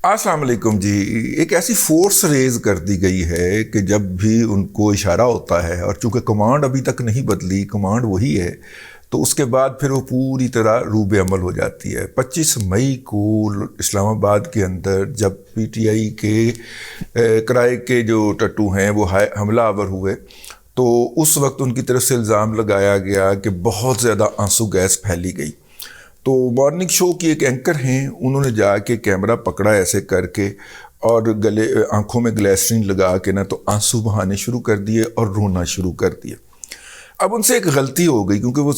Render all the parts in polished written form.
السلام علیکم جی. ایک ایسی فورس ریز کر دی گئی ہے کہ جب بھی ان کو اشارہ ہوتا ہے، اور چونکہ کمانڈ ابھی تک نہیں بدلی، کمانڈ وہی ہے، تو اس کے بعد پھر وہ پوری طرح روب عمل ہو جاتی ہے. 25 مئی کو اسلام آباد کے اندر جب پی ٹی آئی کے کرائے کے جو ٹٹو ہیں وہ حملہ آور ہوئے، تو اس وقت ان کی طرف سے الزام لگایا گیا کہ بہت زیادہ آنسو گیس پھیلی گئی. تو مارننگ شو کی ایک اینکر ہیں، انہوں نے جا کے کیمرہ پکڑا ایسے کر کے اور آنکھوں میں گلیسرین لگا کے تو آنسو بہانے شروع کر دیے اور رونا شروع کر دیا. اب ان سے ایک غلطی ہو گئی، کیونکہ وہ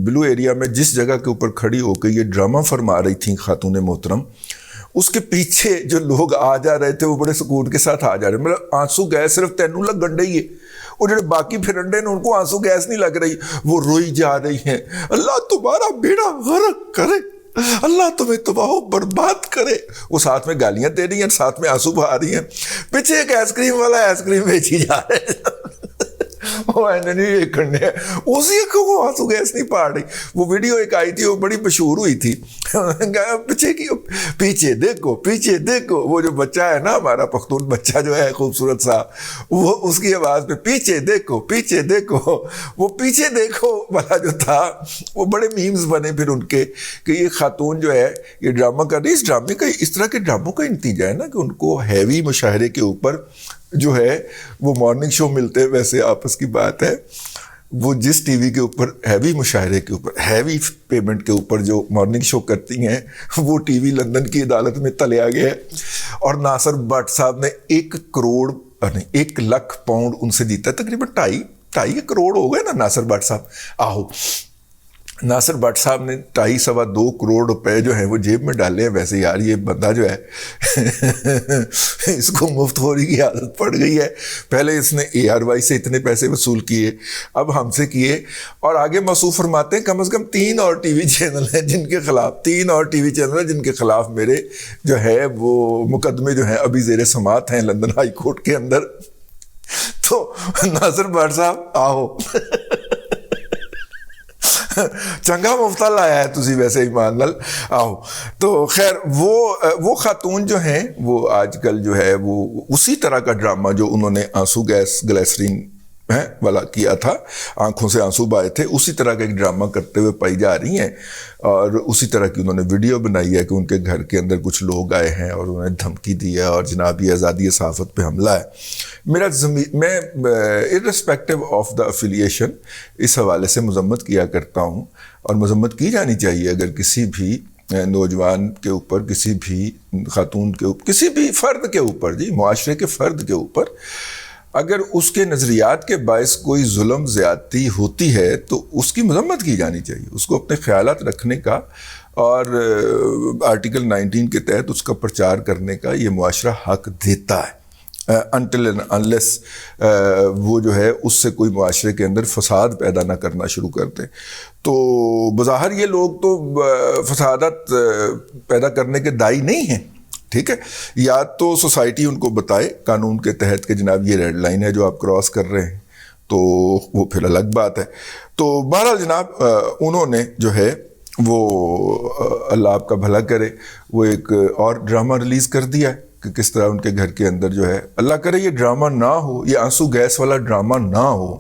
بلو ایریا میں جس جگہ کے اوپر کھڑی ہو کے یہ ڈرامہ فرما رہی تھیں خاتون محترم، اس کے پیچھے جو لوگ آ جا رہے تھے وہ بڑے سکون کے ساتھ آ جا رہے. مطلب آنسو گیس صرف تینوں لگ گن رہی ہے، اور جو باقی پھرنڈے نے ان کو آنسو گیس نہیں لگ رہی، وہ روئی جا رہی ہیں. اللہ تمہارا بیڑا غرق کرے، اللہ تمہیں تباہ و برباد کرے. وہ ساتھ میں گالیاں دے رہی ہیں، ساتھ میں آنسو بہا رہی ہیں. پیچھے ایک آئس کریم والا آئس کریم بیچی جا رہے ہیں، وہ ایک کرنے اسی کو آنسو گیس نہیں پاڑ رہی. وہ ویڈیو ایک آئی تھی، وہ بڑی مشہور ہوئی تھی. پیچھے دیکھو پیچھے دیکھو، وہ جو بچہ ہے نا ہمارا پختون بچہ جو ہے خوبصورت سا، وہ اس کی آواز پہ پیچھے دیکھو پیچھے دیکھو، وہ پیچھے دیکھو والا جو تھا، وہ بڑے میمز بنے پھر ان کے کہ یہ خاتون جو ہے یہ ڈرامہ کر رہی. اس ڈرامے کا، اس طرح کے ڈراموں کا نتیجہ ہے نا کہ ان کو ہیوی مشاہرے کے اوپر جو ہے وہ مارننگ شو ملتے ہیں. ویسے آپس کی بات ہے، وہ جس ٹی وی کے اوپر ہیوی مشاہرے کے اوپر، ہیوی پیمنٹ کے اوپر جو مارننگ شو کرتی ہیں، وہ ٹی وی لندن کی عدالت میں تلے گیا ہے. اور ناصر بٹ صاحب نے 1 لاکھ پاؤنڈ ان سے جیتا ہے. تقریباً 2.5 کروڑ ہو گئے نا ناصر بٹ صاحب. ناصر بٹ صاحب نے 2.5 کروڑ روپے جو ہیں وہ جیب میں ڈالے ہیں. ویسے یار یہ بندہ جو ہے اس کو مفت خوری کی عادت پڑ گئی ہے. پہلے اس نے اے آر وائی سے اتنے پیسے وصول کیے، اب ہم سے کیے، اور آگے موصوف فرماتے ہیں کم از کم 3 اور ٹی وی چینل ہیں جن کے خلاف میرے جو ہے وہ مقدمے جو ہیں ابھی زیر سماعت ہیں لندن ہائی کورٹ کے اندر. تو ناصر بٹ صاحب آؤ چنگا مفتا لایا ہے تسی ویسے ایمان نال آؤ. تو خیر وہ خاتون جو ہیں وہ آج کل جو ہے وہ اسی طرح کا ڈرامہ جو انہوں نے آنسو گیس گلیسرین والا کیا تھا، آنکھوں سے آنسو بائے تھے، اسی طرح کا ایک ڈرامہ کرتے ہوئے پائی جا رہی ہیں. اور اسی طرح کی انہوں نے ویڈیو بنائی ہے کہ ان کے گھر کے اندر کچھ لوگ آئے ہیں اور انہوں نے دھمکی دی ہے اور جناب یہ آزادی صحافت پہ حملہ ہے. میں irrespective آف دا افیلیشن اس حوالے سے مذمت کیا کرتا ہوں، اور مذمت کی جانی چاہیے اگر کسی بھی نوجوان کے اوپر، کسی بھی خاتون کے اوپر، کسی بھی فرد کے اوپر، جی معاشرے کے فرد کے اوپر اگر اس کے نظریات کے باعث کوئی ظلم زیادتی ہوتی ہے تو اس کی مذمت کی جانی چاہیے، اس کو اپنے خیالات رکھنے کا اور آرٹیکل 19 کے تحت اس کا پرچار کرنے کا یہ معاشرہ حق دیتا ہے، until and unless وہ جو ہے اس سے کوئی معاشرے کے اندر فساد پیدا نہ کرنا شروع کرتے. تو بظاہر یہ لوگ تو فسادات پیدا کرنے کے داعی نہیں ہیں، ٹھیک ہے، یا تو سوسائٹی ان کو بتائے قانون کے تحت کہ جناب یہ ریڈ لائن ہے جو آپ کراس کر رہے ہیں، تو وہ پھر الگ بات ہے. تو بہرحال جناب انہوں نے جو ہے وہ اللہ آپ کا بھلا کرے، وہ ایک اور ڈرامہ ریلیز کر دیا ہے کہ کس طرح ان کے گھر کے اندر جو ہے، اللہ کرے یہ ڈرامہ نہ ہو، یہ آنسو گیس والا ڈرامہ نہ ہو،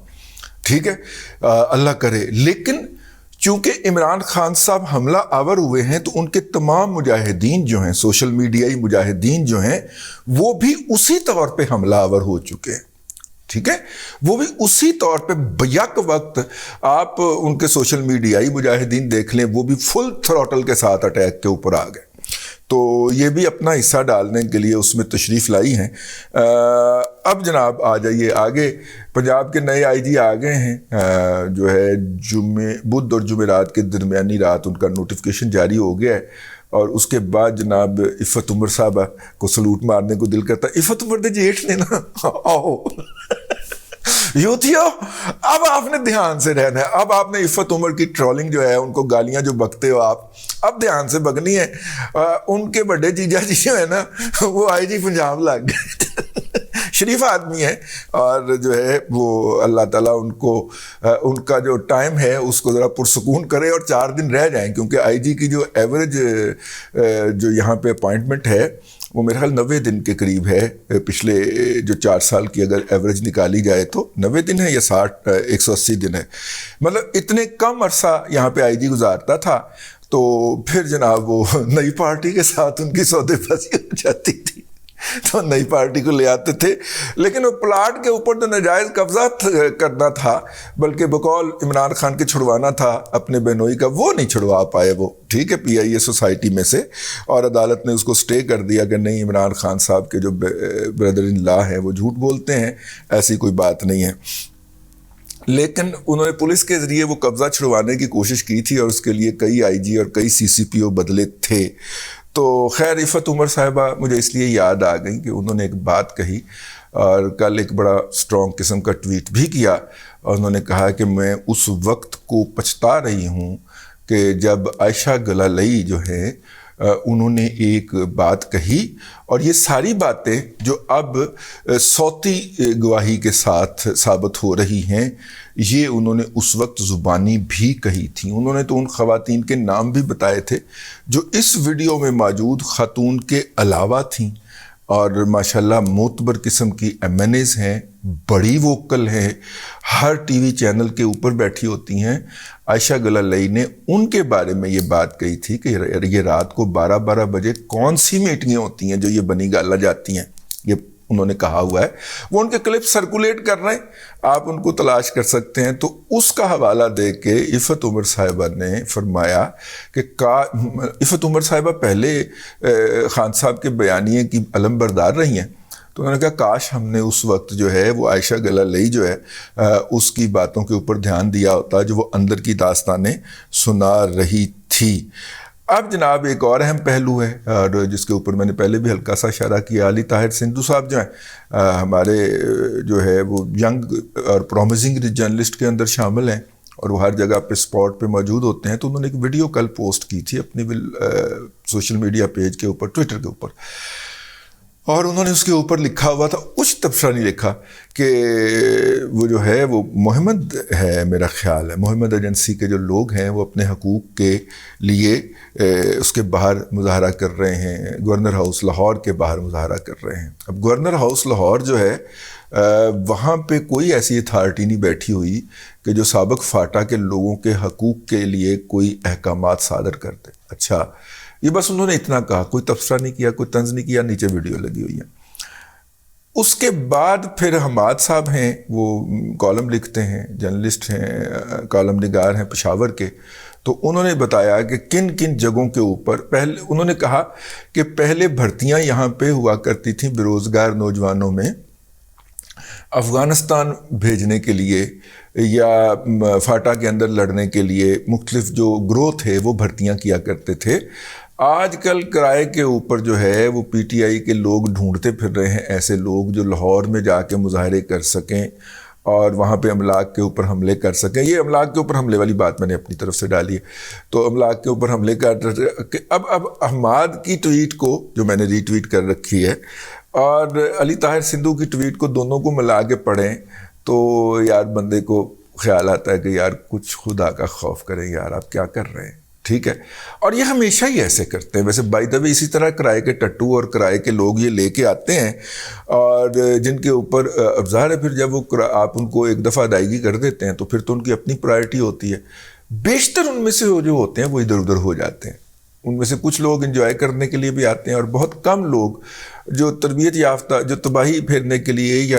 ٹھیک ہے، اللہ کرے. لیکن چونکہ عمران خان صاحب حملہ آور ہوئے ہیں تو ان کے تمام مجاہدین جو ہیں، سوشل میڈیائی مجاہدین جو ہیں، وہ بھی اسی طور پہ حملہ آور ہو چکے ہیں، ٹھیک ہے، وہ بھی اسی طور پہ بیک وقت آپ ان کے سوشل میڈیائی مجاہدین دیکھ لیں، وہ بھی فل تھروٹل کے ساتھ اٹیک کے اوپر آ گئے. تو یہ بھی اپنا حصہ ڈالنے کے لیے اس میں تشریف لائی ہیں. اب جناب آ جائیے آگے. پنجاب کے نئے آئی جی آ گئے ہیں، جو ہے بدھ اور جمعرات کے درمیانی رات ان کا نوٹیفیکیشن جاری ہو گیا ہے، اور اس کے بعد جناب عفت عمر صاحبہ کو سلوٹ مارنے کو دل کرتا ہے. عفت عمر دے جیٹھ نے نا آؤ یوتھیو، اب آپ نے دھیان سے رہنا ہے. اب آپ نے عفت عمر کی ٹرولنگ جو ہے، ان کو گالیاں جو بکتے ہو آپ، اب دھیان سے بگنی ہے. ان کے بڑے جیجا جی جو ہے نا وہ آئی جی پنجاب لگ گئے شریف آدمی ہیں اور جو ہے وہ اللہ تعالیٰ ان کو ان کا جو ٹائم ہے اس کو ذرا پرسکون کرے اور 4 دن رہ جائیں، کیونکہ آئی جی کی جو ایوریج جو یہاں پہ اپوائنٹمنٹ ہے وہ میرے خیال 90 دن کے قریب ہے، پچھلے جو 4 سال کی اگر ایوریج نکالی جائے تو 90 دن ہے یا 180 دن ہے، مطلب اتنے کم عرصہ یہاں پہ آئی جی گزارتا تھا. تو پھر جناب وہ نئی پارٹی کے ساتھ ان کی سودے بازی ہو جاتی تھی تو نئی پارٹی کو لے آتے تھے، لیکن وہ پلاٹ کے اوپر جو ناجائز قبضہ کرنا تھا بلکہ بقول عمران خان کے چھڑوانا تھا اپنے بہنوئی کا، وہ نہیں چھڑوا پائے وہ، ٹھیک ہے، پی آئی اے سوسائٹی میں سے، اور عدالت نے اس کو سٹے کر دیا کہ نہیں عمران خان صاحب کے جو بردر ان لا ہیں وہ جھوٹ بولتے ہیں، ایسی کوئی بات نہیں ہے. لیکن انہوں نے پولیس کے ذریعے وہ قبضہ چھڑوانے کی کوشش کی تھی اور اس کے لیے کئی آئی جی اور کئی سی سی پی او بدلے تھے. تو خیر عفت عمر صاحبہ مجھے اس لیے یاد آ گئی کہ انہوں نے ایک بات کہی اور کل ایک بڑا سٹرونگ قسم کا ٹویٹ بھی کیا، اور انہوں نے کہا کہ میں اس وقت کو پچھتا رہی ہوں کہ جب عائشہ گلالئی جو ہیں انہوں نے ایک بات کہی، اور یہ ساری باتیں جو اب صوتی گواہی کے ساتھ ثابت ہو رہی ہیں یہ انہوں نے اس وقت زبانی بھی کہی تھی. انہوں نے تو ان خواتین کے نام بھی بتائے تھے جو اس ویڈیو میں موجود خاتون کے علاوہ تھیں، اور ماشاءاللہ معتبر قسم کی ایم این ایز ہیں، بڑی ووکل ہیں، ہر ٹی وی چینل کے اوپر بیٹھی ہوتی ہیں. عائشہ گلالئی نے ان کے بارے میں یہ بات کہی تھی کہ یہ رات کو 12 بجے کون سی میٹنگیں ہوتی ہیں جو یہ بنی گالا جاتی ہیں، یہ انہوں نے کہا ہوا ہے. وہ ان کے کلپ سرکولیٹ کر رہے ہیں، آپ ان کو تلاش کر سکتے ہیں. تو اس کا حوالہ دے کے عفت عمر صاحبہ نے فرمایا کہ عفت عمر صاحبہ پہلے خان صاحب کے بیانیے کی علم بردار رہی ہیں، تو انہوں نے کہا کاش ہم نے اس وقت جو ہے وہ عائشہ گلالئی جو ہے اس کی باتوں کے اوپر دھیان دیا ہوتا جو وہ اندر کی داستانیں سنا رہی تھی. اب جناب ایک اور اہم پہلو ہے اور جس کے اوپر میں نے پہلے بھی ہلکا سا اشارہ کیا، علی طاہر سندھو صاحب جو ہیں ہمارے جو ہے وہ ینگ اور پرومزنگ جرنلسٹ کے اندر شامل ہیں اور وہ ہر جگہ پہ سپاٹ پہ موجود ہوتے ہیں. تو انہوں نے ایک ویڈیو کل پوسٹ کی تھی اپنی سوشل میڈیا پیج کے اوپر، ٹویٹر کے اوپر، اور انہوں نے اس کے اوپر لکھا ہوا تھا، کچھ تبصرہ نہیں لکھا، کہ وہ جو ہے وہ محمد ہے، میرا خیال ہے محمد ایجنسی کے جو لوگ ہیں وہ اپنے حقوق کے لیے اس کے باہر مظاہرہ کر رہے ہیں، گورنر ہاؤس لاہور کے باہر مظاہرہ کر رہے ہیں. اب گورنر ہاؤس لاہور جو ہے وہاں پہ کوئی ایسی اتھارٹی نہیں بیٹھی ہوئی کہ جو سابق فاٹا کے لوگوں کے حقوق کے لیے کوئی احکامات صادر کر دے. اچھا، یہ بس انہوں نے اتنا کہا، کوئی تبصرہ نہیں کیا، کوئی طنز نہیں کیا، نیچے ویڈیو لگی ہوئی ہے. اس کے بعد پھر حماد صاحب ہیں، وہ کالم لکھتے ہیں، جرنلسٹ ہیں، کالم نگار ہیں پشاور کے. تو انہوں نے بتایا کہ کن کن جگہوں کے اوپر پہلے انہوں نے کہا کہ پہلے بھرتیاں یہاں پہ ہوا کرتی تھیں بیروزگار نوجوانوں میں افغانستان بھیجنے کے لیے یا فاٹا کے اندر لڑنے کے لیے مختلف جو گروہ تھے وہ بھرتیاں کیا کرتے تھے. آج کل کرائے کے اوپر جو ہے وہ پی ٹی آئی کے لوگ ڈھونڈتے پھر رہے ہیں ایسے لوگ جو لاہور میں جا کے مظاہرے کر سکیں اور وہاں پہ املاک کے اوپر حملے کر سکیں. یہ املاک کے اوپر حملے والی بات میں نے اپنی طرف سے ڈالی ہے، تو املاک کے اوپر حملے کر اب احمد کی ٹویٹ کو جو میں نے ری ٹویٹ کر رکھی ہے اور علی طاہر سندھو کی ٹویٹ کو، دونوں کو ملا کے پڑھیں تو یار بندے کو خیال آتا ہے کہ یار کچھ خدا کا خوف کریں، یار آپ کیا کر رہے ہیں. ٹھیک ہے، اور یہ ہمیشہ ہی ایسے کرتے ہیں. ویسے بائی دا وے اسی طرح کرائے کے ٹٹو اور کرائے کے لوگ یہ لے کے آتے ہیں اور جن کے اوپر ظاہر ہے پھر جب وہ آپ ان کو ایک دفعہ ادائیگی کر دیتے ہیں تو پھر تو ان کی اپنی پرائرٹی ہوتی ہے. بیشتر ان میں سے جو ہوتے ہیں وہ ادھر ادھر ہو جاتے ہیں. ان میں سے کچھ لوگ انجوائے کرنے کے لیے بھی آتے ہیں اور بہت کم لوگ جو تربیت یافتہ، جو تباہی پھیرنے کے لیے یا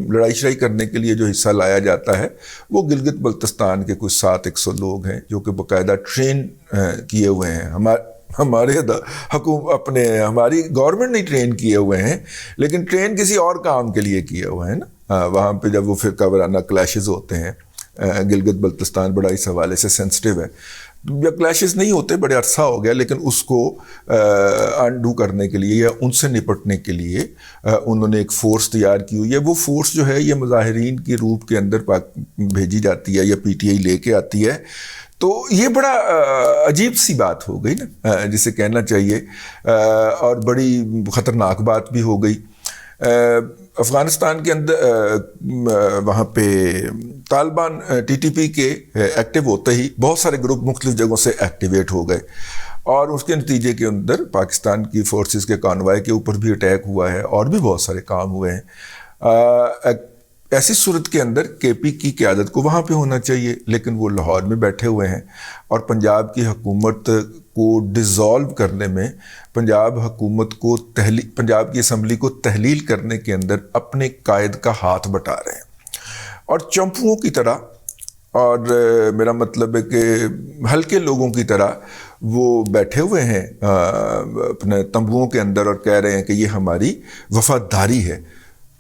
لڑائی شڑائی کرنے کے لیے جو حصہ لایا جاتا ہے وہ گلگت بلتستان کے کچھ 700 لوگ ہیں جو کہ باقاعدہ ٹرین کیے ہوئے ہیں. ہمارے ہماری گورنمنٹ نہیں ٹرین کیے ہوئے ہیں لیکن ٹرین کسی اور کام کے لیے کیے ہوئے ہیں نا. وہاں پہ جب وہ فرقہ وارانہ کلیشز ہوتے ہیں، گلگت بلتستان بڑا اس حوالے سے سینسٹیو ہے، یا کلیشز نہیں ہوتے بڑے عرصہ ہو گیا لیکن اس کو انڈو کرنے کے لیے یا ان سے نپٹنے کے لیے انہوں نے ایک فورس تیار کی ہوئی ہے. وہ فورس جو ہے یہ مظاہرین کی روپ کے اندر بھیجی جاتی ہے یا پی ٹی آئی لے کے آتی ہے. تو یہ بڑا عجیب سی بات ہو گئی نا جسے کہنا چاہیے، اور بڑی خطرناک بات بھی ہو گئی. افغانستان کے اندر وہاں پہ طالبان ٹی ٹی پی کے ایکٹیو ہوتے ہی بہت سارے گروپ مختلف جگہوں سے ایکٹیویٹ ہو گئے، اور اس کے نتیجے کے اندر پاکستان کی فورسز کے کانوائے کے اوپر بھی اٹیک ہوا ہے، اور بھی بہت سارے کام ہوئے ہیں۔ ایسی صورت کے اندر کے پی کی قیادت کو وہاں پہ ہونا چاہیے، لیکن وہ لاہور میں بیٹھے ہوئے ہیں، اور پنجاب کی حکومت کو ڈیزالو کرنے میں، پنجاب حکومت کو پنجاب کی اسمبلی کو تحلیل کرنے کے اندر اپنے قائد کا ہاتھ بٹا رہے ہیں، اور چمپوؤں کی طرح، اور میرا مطلب ہے کہ ہلکے لوگوں کی طرح وہ بیٹھے ہوئے ہیں اپنے تمبوؤں کے اندر، اور کہہ رہے ہیں کہ یہ ہماری وفاداری ہے۔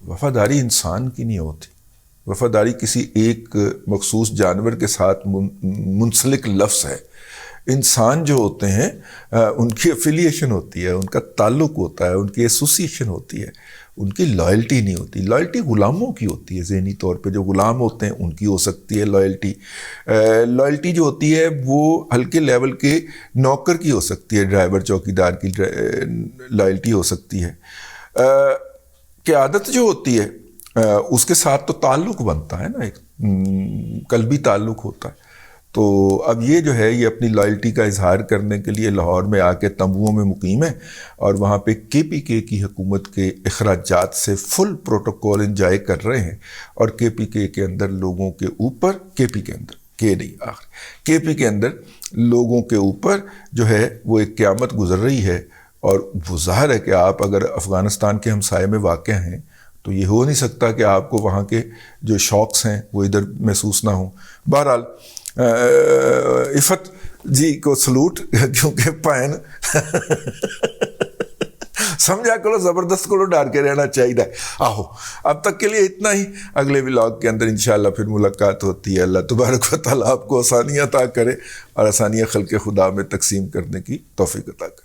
وفاداری انسان کی نہیں ہوتی، وفاداری کسی ایک مخصوص جانور کے ساتھ منسلک لفظ ہے۔ انسان جو ہوتے ہیں ان کی افیلیشن ہوتی ہے، ان کا تعلق ہوتا ہے، ان کی ایسوسیشن ہوتی ہے، ان کی لائلٹی نہیں ہوتی۔ لائلٹی غلاموں کی ہوتی ہے، ذہنی طور پہ جو غلام ہوتے ہیں ان کی ہو سکتی ہے لائلٹی۔ لائلٹی جو ہوتی ہے وہ ہلکے لیول کے نوکر کی ہو سکتی ہے، ڈرائیور چوکیدار کی لائلٹی ہو سکتی ہے۔ قیادت جو ہوتی ہے اس کے ساتھ تو تعلق بنتا ہے نا، ایک قلبی تعلق ہوتا ہے۔ تو اب یہ جو ہے یہ اپنی لائلٹی کا اظہار کرنے کے لیے لاہور میں آ کے تمبوؤں میں مقیم ہے، اور وہاں پہ کے پی کے کی حکومت کے اخراجات سے فل پروٹوکول انجوائے کر رہے ہیں، اور کے پی کے اندر لوگوں کے اوپر، کے پی کے اندر کے پی کے اندر لوگوں کے اوپر جو ہے وہ ایک قیامت گزر رہی ہے۔ اور وہ ظاہر ہے کہ آپ اگر افغانستان کے ہمسائے میں واقع ہیں تو یہ ہو نہیں سکتا کہ آپ کو وہاں کے جو شوقس ہیں وہ ادھر محسوس نہ ہوں۔ بہرحال عفت جی کو سلوٹ، کیونکہ پین سمجھا کرو زبردست کرو، ڈر کے رہنا چاہیے۔ آہو اب تک کے لیے اتنا ہی، اگلے ولاگ کے اندر انشاءاللہ پھر ملاقات ہوتی ہے۔ اللہ تبارک و تعالیٰ آپ کو آسانیاں عطا کرے، اور آسانیاں خلق خدا میں تقسیم کرنے کی توفیق عطا کرے۔